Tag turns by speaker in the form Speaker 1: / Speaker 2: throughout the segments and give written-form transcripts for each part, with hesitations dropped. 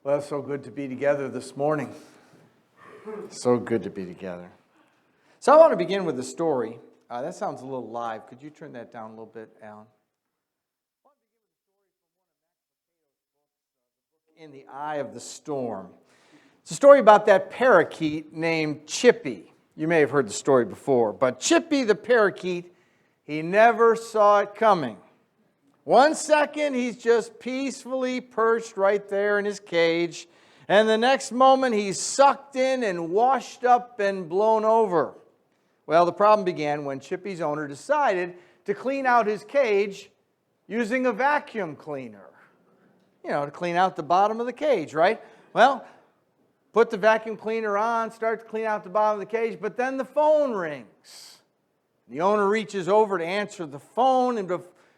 Speaker 1: Well, it's so good to be together this morning. So good to be together. So I want to begin with a story. That sounds a little live. Could you turn that down a little bit, Alan? In the Eye of the Storm. It's a story about that parakeet named Chippy. You may have heard the story before, but Chippy the parakeet, he never saw it coming. 1 second, he's just peacefully perched right there in his cage, and the next moment, he's sucked in and washed up and blown over. Well, the problem began when Chippy's owner decided to clean out his cage using a vacuum cleaner. To clean out the bottom of the cage, right? Well, put the vacuum cleaner on, start to clean out the bottom of the cage, but then the phone rings. The owner reaches over to answer the phone, and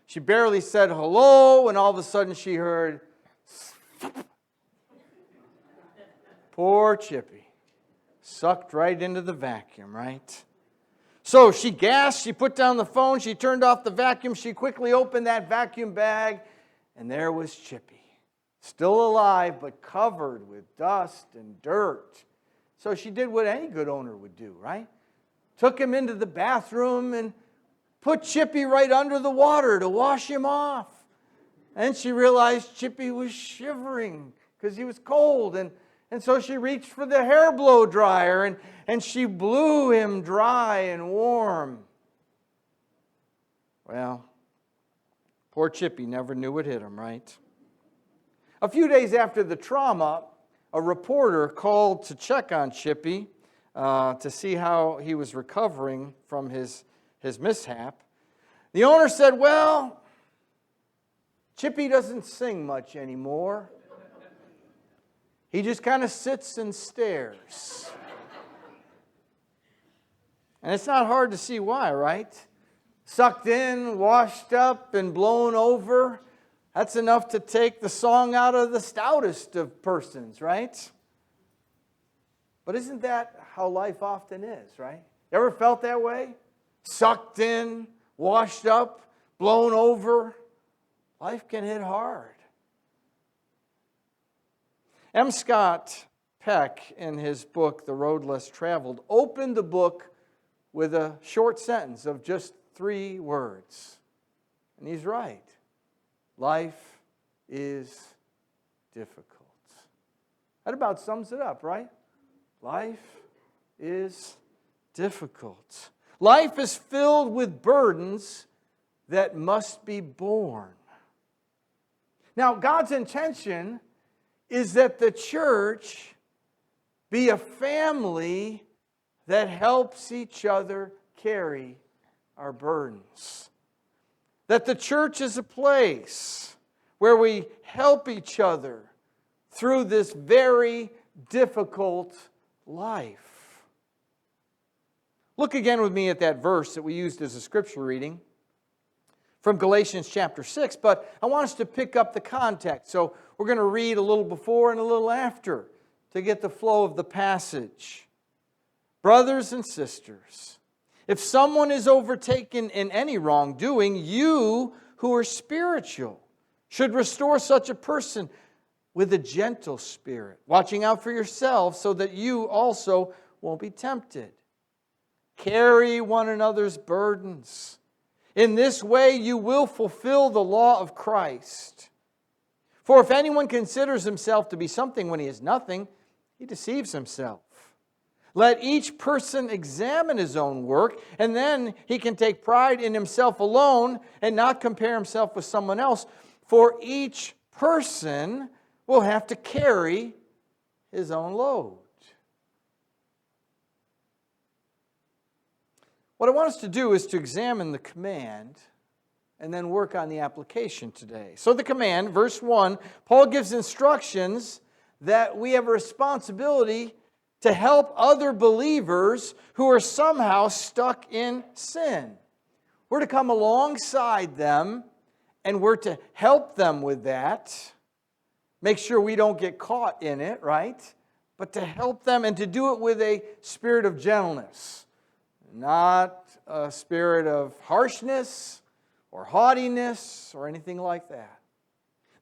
Speaker 1: she barely said hello, and all of a sudden she heard, poor Chippy, sucked right into the vacuum, right? So she gasped, she put down the phone, she turned off the vacuum, she quickly opened that vacuum bag, and there was Chippy, still alive, but covered with dust and dirt. So she did what any good owner would do, right? Took him into the bathroom and put Chippy right under the water to wash him off. And she realized Chippy was shivering because he was cold. And so she reached for the hair blow dryer and she blew him dry and warm. Well, poor Chippy never knew what hit him, right? A few days after the trauma, a reporter called to check on Chippy to see how he was recovering from his mishap. The owner said, well, Chippy doesn't sing much anymore. He just kind of sits and stares. And it's not hard to see why, right? Sucked in, washed up, and blown over. That's enough to take the song out of the stoutest of persons, right? But isn't that how life often is, right? You ever felt that way? Sucked in, washed up, blown over. Life can hit hard. M. Scott Peck, in his book, The Road Less Traveled, opened the book with a short sentence of just 3 words. And he's right. Life is difficult. That about sums it up, right? Life is difficult. Life is filled with burdens that must be borne. Now, God's intention is that the church be a family that helps each other carry our burdens. That the church is a place where we help each other through this very difficult life. Look again with me at that verse that we used as a scripture reading from Galatians chapter 6, but I want us to pick up the context. So we're going to read a little before and a little after to get the flow of the passage. Brothers and sisters, if someone is overtaken in any wrongdoing, you who are spiritual should restore such a person with a gentle spirit, watching out for yourselves so that you also won't be tempted. Carry one another's burdens. In this way you will fulfill the law of Christ. For if anyone considers himself to be something when he is nothing, he deceives himself. Let each person examine his own work, and then he can take pride in himself alone and not compare himself with someone else. For each person will have to carry his own load. What I want us to do is to examine the command and then work on the application today. So the command, verse 1, Paul gives instructions that we have a responsibility to help other believers who are somehow stuck in sin. We're to come alongside them and we're to help them with that. Make sure we don't get caught in it, right? But to help them and to do it with a spirit of gentleness. Not a spirit of harshness or haughtiness or anything like that.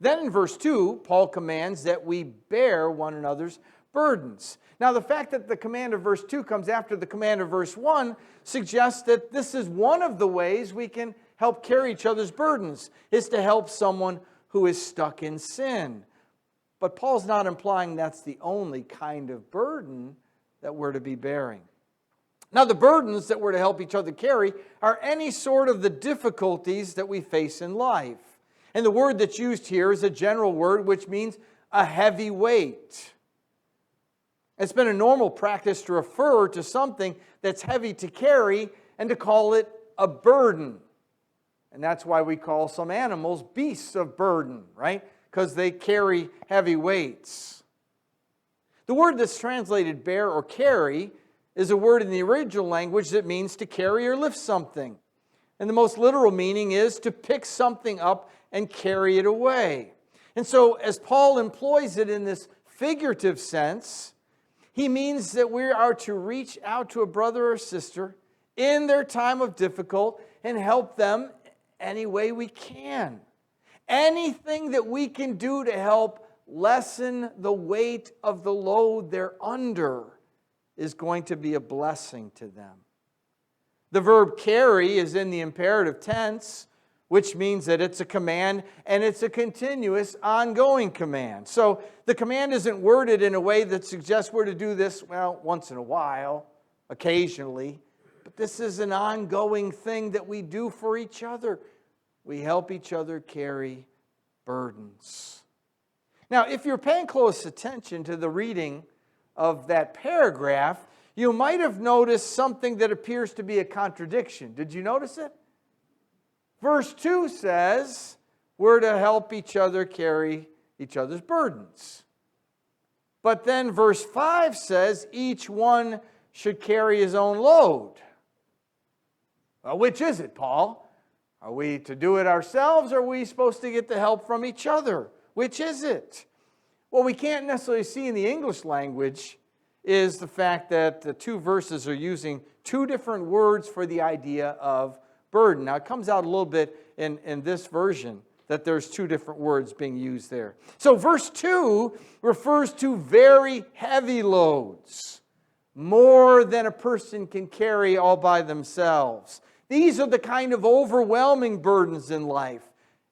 Speaker 1: Then in verse 2, Paul commands that we bear one another's burdens. Now, the fact that the command of verse 2 comes after the command of verse 1 suggests that this is one of the ways we can help carry each other's burdens, is to help someone who is stuck in sin. But Paul's not implying that's the only kind of burden that we're to be bearing. Now, the burdens that we're to help each other carry are any sort of the difficulties that we face in life. And the word that's used here is a general word which means a heavy weight. It's been a normal practice to refer to something that's heavy to carry and to call it a burden. And that's why we call some animals beasts of burden, right? Because they carry heavy weights. The word that's translated bear or carry is a word in the original language that means to carry or lift something. And the most literal meaning is to pick something up and carry it away. And so as Paul employs it in this figurative sense, he means that we are to reach out to a brother or sister in their time of difficulty and help them any way we can. Anything that we can do to help lessen the weight of the load they're under is going to be a blessing to them. The verb carry is in the imperative tense, which means that it's a command and it's a continuous, ongoing command. So the command isn't worded in a way that suggests we're to do this, well, once in a while, occasionally. But this is an ongoing thing that we do for each other. We help each other carry burdens. Now, if you're paying close attention to the reading of that paragraph, you might have noticed something that appears to be a contradiction. Did you notice it? Verse 2 says we're to help each other carry each other's burdens. But then verse 5 says each one should carry his own load. Well, which is it, Paul? Are we to do it ourselves, or are we supposed to get the help from each other? Which is it? What we can't necessarily see in the English language is the fact that the two verses are using two different words for the idea of burden. Now, it comes out a little bit in this version that there's two different words being used there. So verse 2 refers to very heavy loads, more than a person can carry all by themselves. These are the kind of overwhelming burdens in life,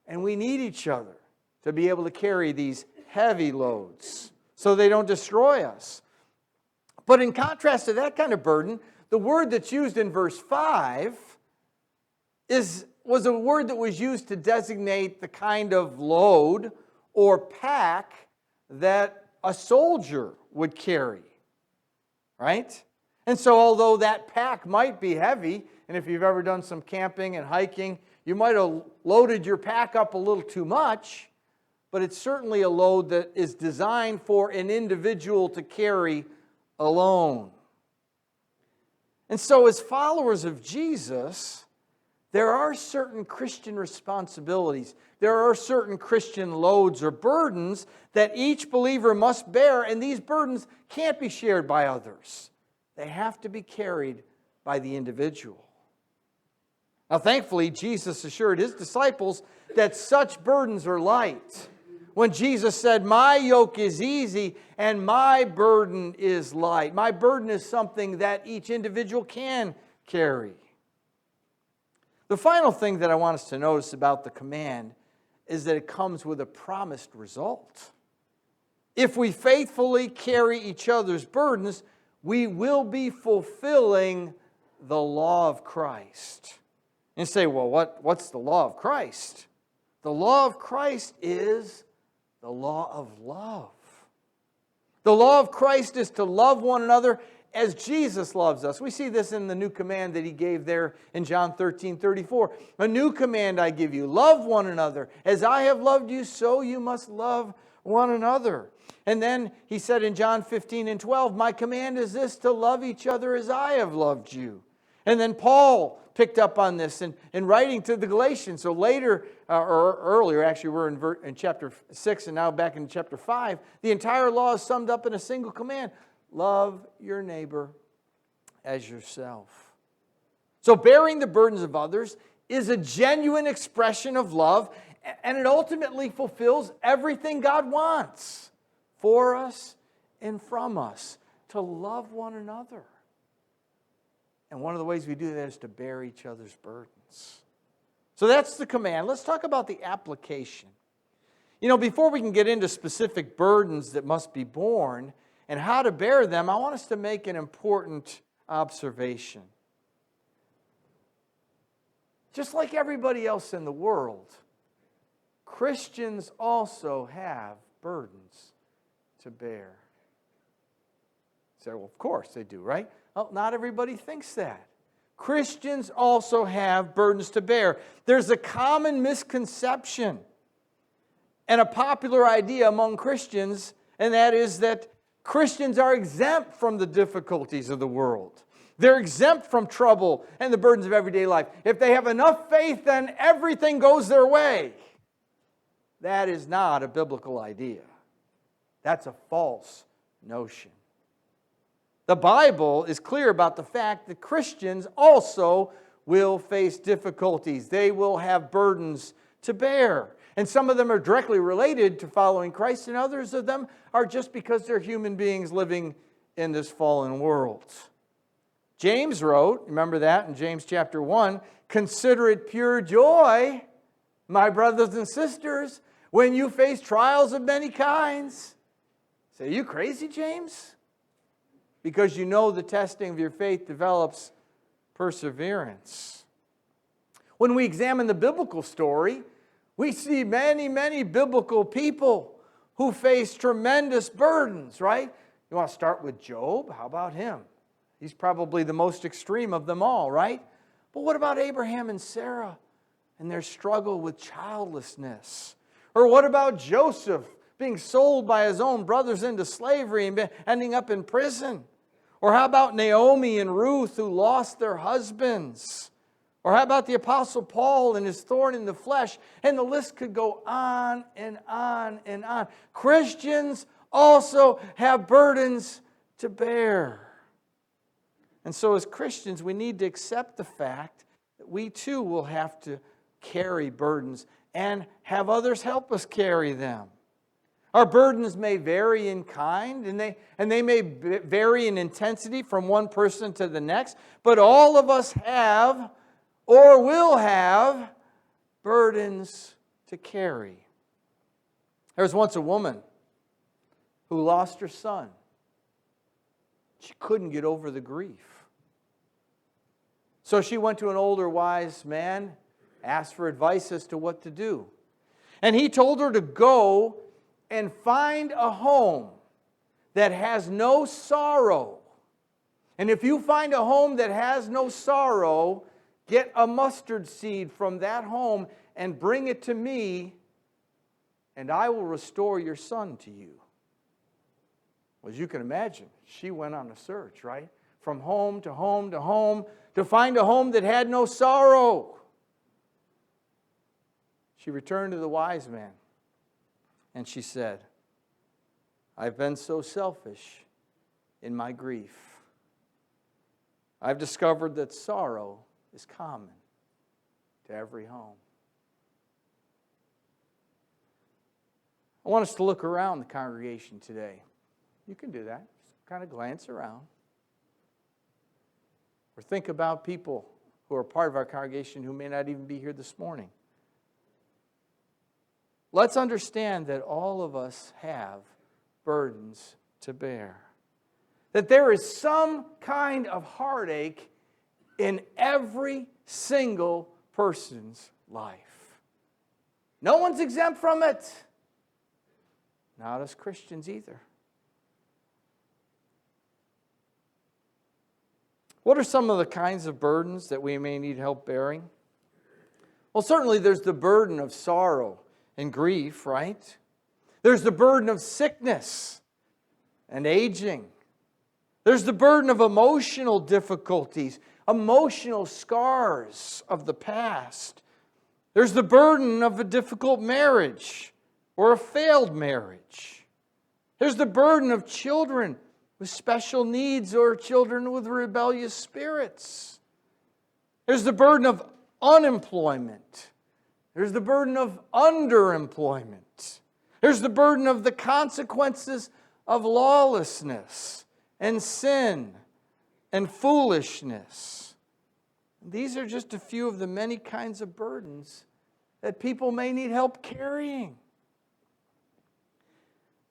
Speaker 1: and we need each other to be able to carry these heavy loads so they don't destroy us. But in contrast to that kind of burden, the word that's used in verse 5 was a word that was used to designate the kind of load or pack that a soldier would carry, right? And so although that pack might be heavy, and if you've ever done some camping and hiking, you might have loaded your pack up a little too much, but it's certainly a load that is designed for an individual to carry alone. And so as followers of Jesus, there are certain Christian responsibilities. There are certain Christian loads or burdens that each believer must bear, and these burdens can't be shared by others. They have to be carried by the individual. Now, thankfully, Jesus assured his disciples that such burdens are light. When Jesus said, "My yoke is easy and my burden is light." My burden is something that each individual can carry. The final thing that I want us to notice about the command is that it comes with a promised result. If we faithfully carry each other's burdens, we will be fulfilling the law of Christ. And you say, well, what's the law of Christ? The law of Christ is the law of love. The law of Christ is to love one another as Jesus loves us. We see this in the new command that he gave there in John 13:34. A new command I give you, love one another. As I have loved you, so you must love one another. And then he said in John 15:12, my command is this, to love each other as I have loved you. And then Paul picked up on this in writing to the Galatians. So later, or earlier, actually we're in chapter 6 and now back in chapter 5, the entire law is summed up in a single command. Love your neighbor as yourself. So bearing the burdens of others is a genuine expression of love, And it ultimately fulfills everything God wants for us and from us, to love one another. And one of the ways we do that is to bear each other's burdens. So that's the command. Let's talk about the application. Before we can get into specific burdens that must be borne and how to bear them, I want us to make an important observation. Just like everybody else in the world, Christians also have burdens to bear. You say, well, of course they do, right? Well, not everybody thinks that. Christians also have burdens to bear. There's a common misconception and a popular idea among Christians, and that is that Christians are exempt from the difficulties of the world. They're exempt from trouble and the burdens of everyday life. If they have enough faith, then everything goes their way. That is not a biblical idea. That's a false notion. The Bible is clear about the fact that Christians also will face difficulties. They will have burdens to bear. And some of them are directly related to following Christ, and others of them are just because they're human beings living in this fallen world. James wrote, remember that in James chapter 1, "Consider it pure joy, my brothers and sisters, when you face trials of many kinds." Say, "Are you crazy, James?" Because you know the testing of your faith develops perseverance. When we examine the biblical story, we see many, many biblical people who face tremendous burdens, right? You want to start with Job? How about him? He's probably the most extreme of them all, right? But what about Abraham and Sarah and their struggle with childlessness? Or what about Joseph being sold by his own brothers into slavery and ending up in prison? Or how about Naomi and Ruth who lost their husbands? Or how about the Apostle Paul and his thorn in the flesh? And the list could go on and on and on. Christians also have burdens to bear. And so as Christians, we need to accept the fact that we too will have to carry burdens and have others help us carry them. Our burdens may vary in kind, and they may vary in intensity from one person to the next, but all of us have or will have burdens to carry. There was once a woman who lost her son. She couldn't get over the grief. So she went to an older wise man, asked for advice as to what to do. And he told her to go and find a home that has no sorrow. And if you find a home that has no sorrow, get a mustard seed from that home and bring it to me, and I will restore your son to you. Well, as you can imagine, she went on a search, right? From home to home to home to find a home that had no sorrow. She returned to the wise man and she said, "I've been so selfish in my grief. I've discovered that sorrow is common to every home." I want us to look around the congregation today. You can do that. Just kind of glance around. Or think about people who are part of our congregation who may not even be here this morning. Let's understand that all of us have burdens to bear. That there is some kind of heartache in every single person's life. No one's exempt from it. Not us Christians either. What are some of the kinds of burdens that we may need help bearing? Well, certainly there's the burden of sorrow and grief, right? There's the burden of sickness and aging. There's the burden of emotional difficulties, emotional scars of the past. There's the burden of a difficult marriage or a failed marriage. There's the burden of children with special needs or children with rebellious spirits. There's the burden of unemployment There's the burden of underemployment. There's the burden of the consequences of lawlessness and sin and foolishness. These are just a few of the many kinds of burdens that people may need help carrying.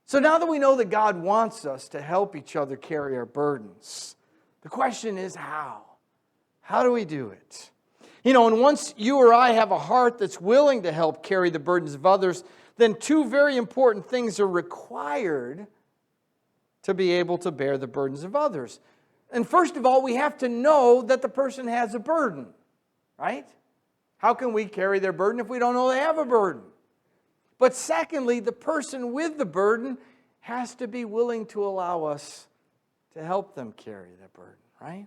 Speaker 1: So now that we know that God wants us to help each other carry our burdens, the question is how? How do we do it? And once you or I have a heart that's willing to help carry the burdens of others, then two very important things are required to be able to bear the burdens of others. And first of all, we have to know that the person has a burden, right? How can we carry their burden if we don't know they have a burden? But secondly, the person with the burden has to be willing to allow us to help them carry that burden, right?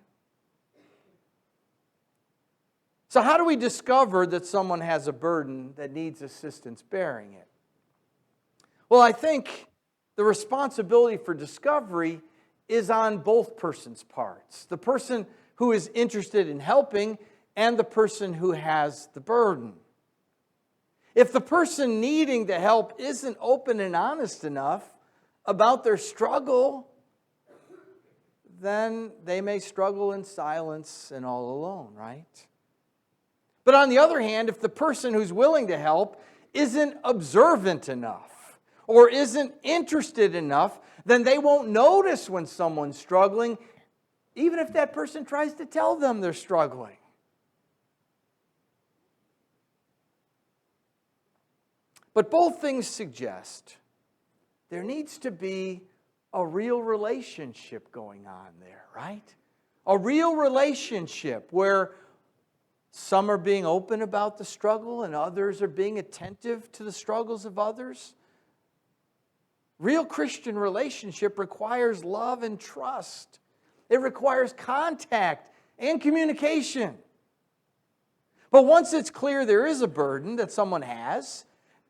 Speaker 1: So how do we discover that someone has a burden that needs assistance bearing it? Well, I think the responsibility for discovery is on both persons' parts. The person who is interested in helping and the person who has the burden. If the person needing the help isn't open and honest enough about their struggle, then they may struggle in silence and all alone, right? But on the other hand, if the person who's willing to help isn't observant enough or isn't interested enough, then they won't notice when someone's struggling, even if that person tries to tell them they're struggling. But both things suggest there needs to be a real relationship going on there, right? A real relationship where some are being open about the struggle and others are being attentive to the struggles of others. Real Christian relationship requires love and trust. It requires contact and communication. But once it's clear there is a burden that someone has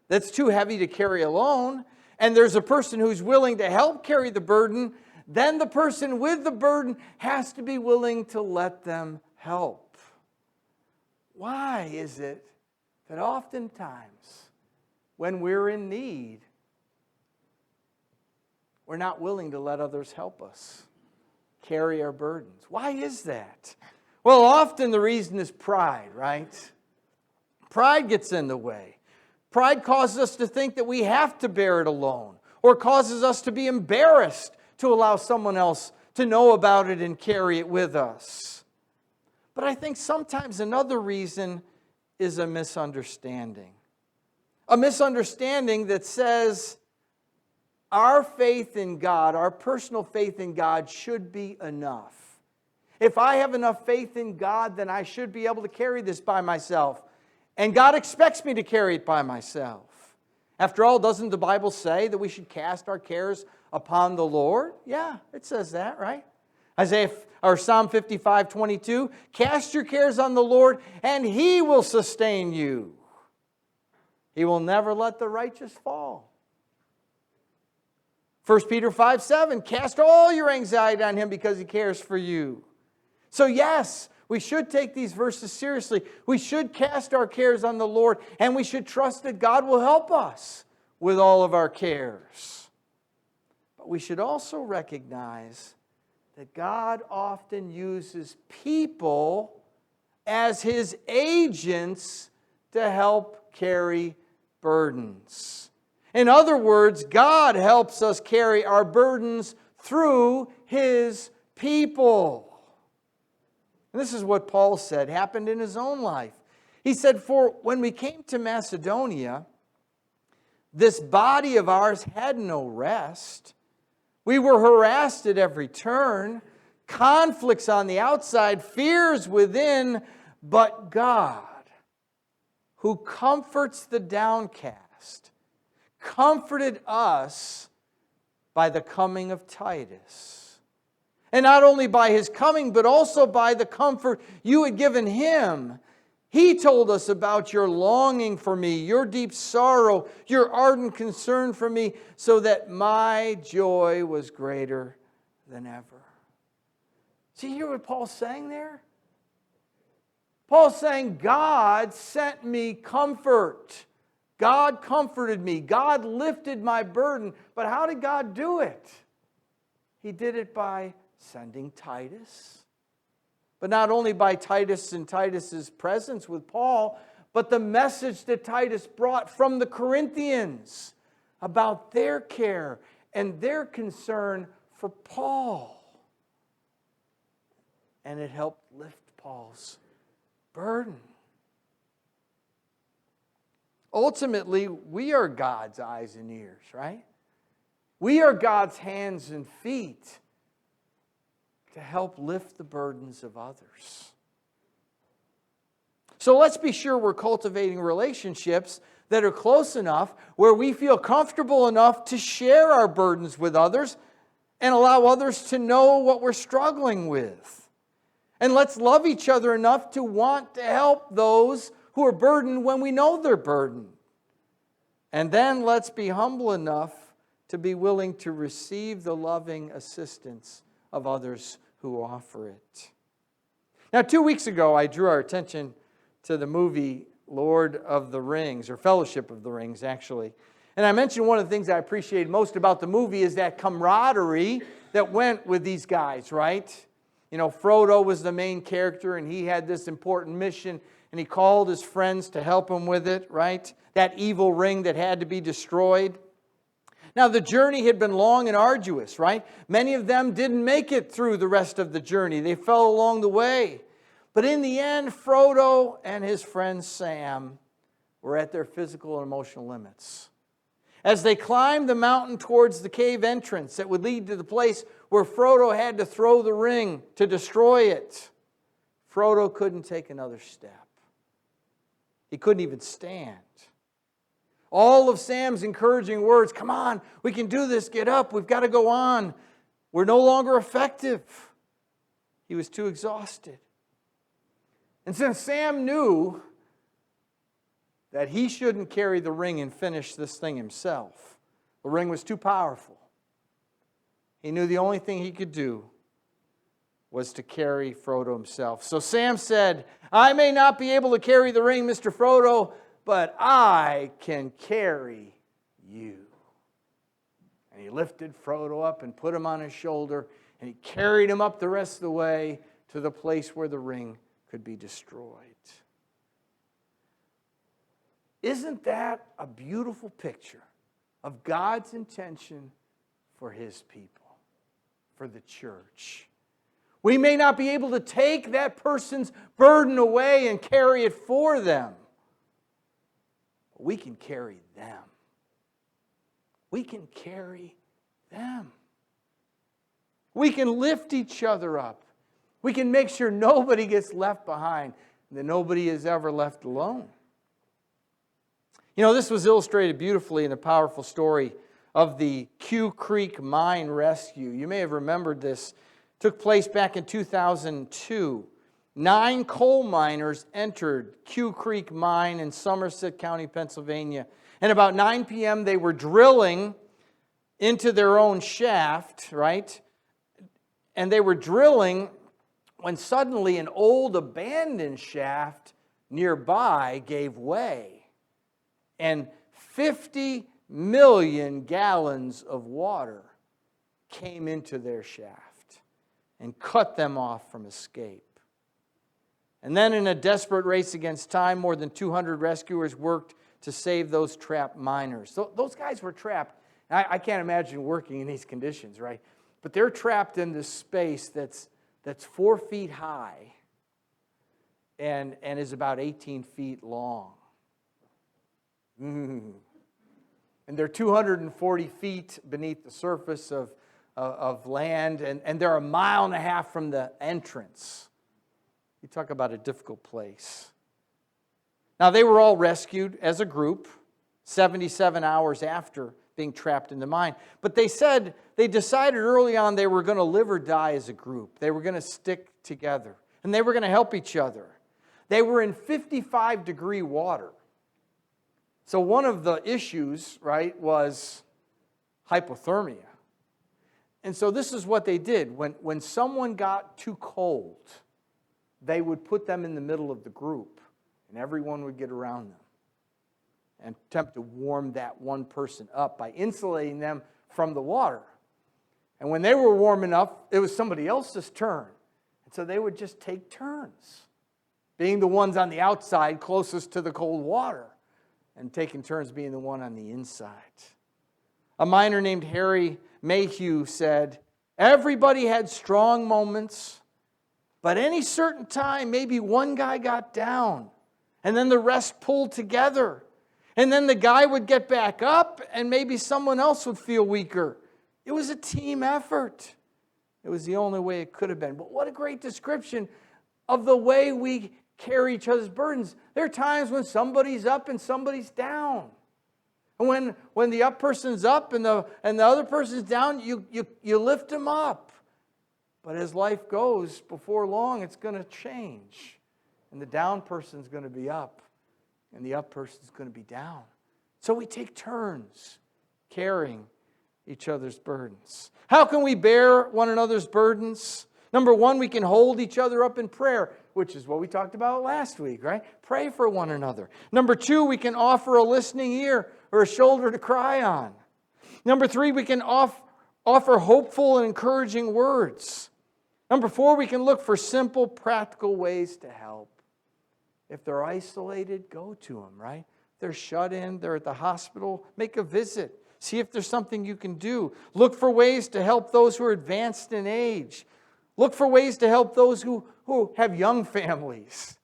Speaker 1: that's too heavy to carry alone, and there's a person who's willing to help carry the burden, then the person with the burden has to be willing to let them help. Why is it that oftentimes when we're in need, we're not willing to let others help us carry our burdens? Why is that? Well, often the reason is pride, right? Pride gets in the way. Pride causes us to think that we have to bear it alone, or causes us to be embarrassed to allow someone else to know about it and carry it with us. But I think sometimes another reason is a misunderstanding. A misunderstanding that says our faith in God, our personal faith in God should be enough. If I have enough faith in God, then I should be able to carry this by myself. And God expects me to carry it by myself. After all, doesn't the Bible say that we should cast our cares upon the Lord? Yeah, it says that, right? Psalm 55:22, cast your cares on the Lord, and He will sustain you. He will never let the righteous fall. 1 Peter 5:7, cast all your anxiety on Him because He cares for you. So yes, we should take these verses seriously. We should cast our cares on the Lord, and we should trust that God will help us with all of our cares. But we should also recognize that God often uses people as His agents to help carry burdens. In other words, God helps us carry our burdens through His people. And this is what Paul said happened in his own life. He said, for when we came to Macedonia, this body of ours had no rest. We were harassed at every turn, conflicts on the outside, fears within, but God, who comforts the downcast, comforted us by the coming of Titus. And not only by his coming, but also by the comfort you had given him. He told us about your longing for me, your deep sorrow, your ardent concern for me, so that my joy was greater than ever. See, you hear what Paul's saying there? Paul's saying, God sent me comfort. God comforted me. God lifted my burden. But how did God do it? He did it by sending Titus. But not only by Titus and Titus's presence with Paul, but the message that Titus brought from the Corinthians about their care and their concern for Paul. And it helped lift Paul's burden. Ultimately, we are God's eyes and ears, right? We are God's hands and feet to help lift the burdens of others. So let's be sure we're cultivating relationships that are close enough where we feel comfortable enough to share our burdens with others and allow others to know what we're struggling with. And let's love each other enough to want to help those who are burdened when we know they're burdened. And then let's be humble enough to be willing to receive the loving assistance of others who offer it. Now, 2 weeks ago, I drew our attention to the movie Lord of the Rings, or Fellowship of the Rings, actually. And I mentioned one of the things I appreciated most about the movie is that camaraderie that went with these guys, right? You know, Frodo was the main character, and he had this important mission, and he called his friends to help him with it, right? That evil ring that had to be destroyed. Now, the journey had been long and arduous, right? Many of them didn't make it through the rest of the journey. They fell along the way. But in the end, Frodo and his friend Sam were at their physical and emotional limits. As they climbed the mountain towards the cave entrance that would lead to the place where Frodo had to throw the ring to destroy it, Frodo couldn't take another step. He couldn't even stand. All of Sam's encouraging words, come on, we can do this, get up, we've got to go on, were no longer effective. He was too exhausted. And since Sam knew that he shouldn't carry the ring and finish this thing himself, the ring was too powerful. He knew the only thing he could do was to carry Frodo himself. So Sam said, I may not be able to carry the ring, Mr. Frodo, but I can carry you. And he lifted Frodo up and put him on his shoulder, and he carried him up the rest of the way to the place where the ring could be destroyed. Isn't that a beautiful picture of God's intention for His people, for the church? We may not be able to take that person's burden away and carry it for them, but we can carry them. We can carry them. We can lift each other up. We can make sure nobody gets left behind and that nobody is ever left alone. You know, this was illustrated beautifully in a powerful story of the Q Creek Mine Rescue. You may have remembered this. It took place back in 2002. 9 coal miners entered Q Creek Mine in Somerset County, Pennsylvania. And about 9 p.m. they were drilling into their own shaft, right? And they were drilling when suddenly an old abandoned shaft nearby gave way. And 50 million gallons of water came into their shaft and cut them off from escape. And then in a desperate race against time, more than 200 rescuers worked to save those trapped miners. So those guys were trapped. I can't imagine working in these conditions, right? But they're trapped in this space that's 4 feet high and is about 18 feet long. And they're 240 feet beneath the surface of land, and they're 1.5 miles from the entrance. You talk about a difficult place. Now, they were all rescued as a group 77 hours after being trapped in the mine. But they decided early on they were going to live or die as a group. They were going to stick together, and they were going to help each other. They were in 55-degree water. So one of the issues, right, was hypothermia. And so this is what they did. When someone got too cold, they would put them in the middle of the group, and everyone would get around them and attempt to warm that one person up by insulating them from the water. And when they were warm enough, it was somebody else's turn. And so they would just take turns, being the ones on the outside closest to the cold water, and taking turns being the one on the inside. A miner named Harry Mayhew said, everybody had strong moments, but any certain time, maybe one guy got down, and then the rest pulled together. And then the guy would get back up, and maybe someone else would feel weaker. It was a team effort. It was the only way it could have been. But what a great description of the way we carry each other's burdens. There are times when somebody's up and somebody's down. And when the up person's up and the other person's down, you lift them up. But as life goes, before long, it's going to change. And the down person's going to be up, and the up person's going to be down. So we take turns carrying each other's burdens. How can we bear one another's burdens? Number one, we can hold each other up in prayer, which is what we talked about last week, right? Pray for one another. Number two, we can offer a listening ear or a shoulder to cry on. Number three, we can offer hopeful and encouraging words. Number four, we can look for simple, practical ways to help. If they're isolated, go to them, right? They're shut in, they're at the hospital, make a visit. See if there's something you can do. Look for ways to help those who are advanced in age. Look for ways to help those who have young families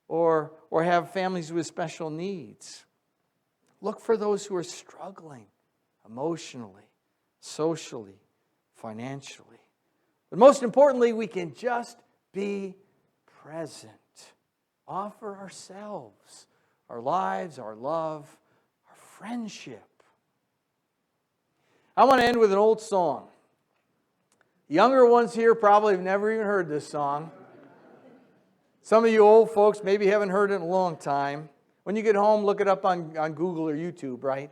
Speaker 1: or have families with special needs. Look for those who are struggling emotionally, socially, financially. But most importantly, we can just be present. Offer ourselves, our lives, our love, our friendship. I want to end with an old song. Younger ones here probably have never even heard this song. Some of you old folks maybe haven't heard it in a long time. When you get home, look it up on Google or YouTube, right?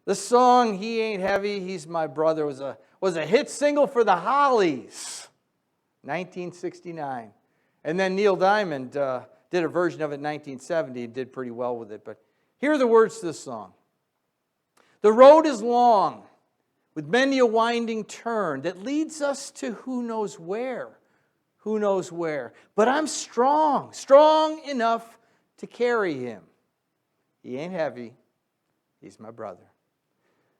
Speaker 1: The song, He Ain't Heavy, He's My Brother, was a hit single for the Hollies, 1969. And then Neil Diamond did a version of it in 1970 and did pretty well with it. But here are the words to this song. The road is long, with many a winding turn that leads us to who knows where. But I'm strong enough to carry him. He ain't heavy, he's my brother.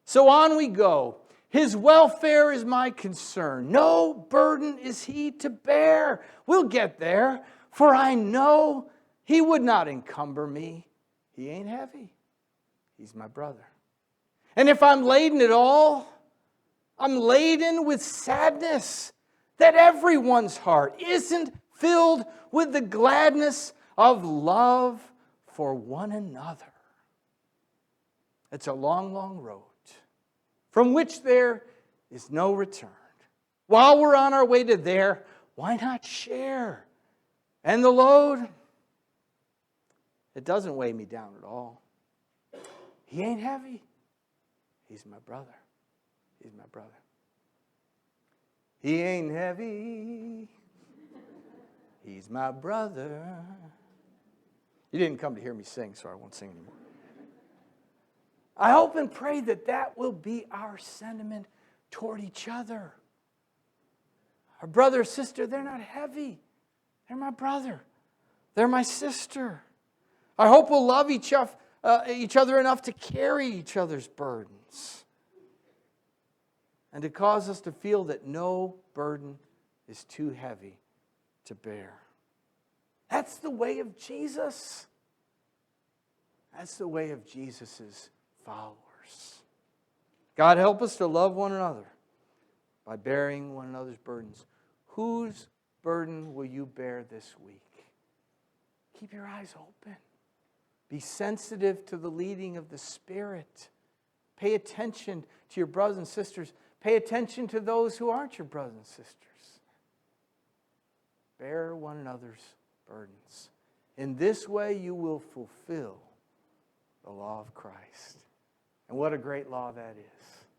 Speaker 1: So on we go. His welfare is my concern. No burden is he to bear. We'll get there, for I know he would not encumber me. He ain't heavy, he's my brother. And if I'm laden at all, I'm laden with sadness that everyone's heart isn't filled with the gladness of love for one another. It's a long, long road from which there is no return. While we're on our way to there, why not share? And the load, it doesn't weigh me down at all. He ain't heavy. He's my brother. He's my brother. He ain't heavy. He's my brother. You didn't come to hear me sing, so I won't sing anymore. I hope and pray that will be our sentiment toward each other. Our brother or sister, they're not heavy. They're my brother. They're my sister. I hope we'll love each other enough to carry each other's burdens and to cause us to feel that no burden is too heavy to bear. That's the way of Jesus. That's the way of Jesus' followers. God, help us to love one another by bearing one another's burdens. Whose burden will you bear this week? Keep your eyes open. Be sensitive to the leading of the Spirit. Pay attention to your brothers and sisters. Pay attention to those who aren't your brothers and sisters. Bear one another's burdens. In this way, you will fulfill the law of Christ. And what a great law that is.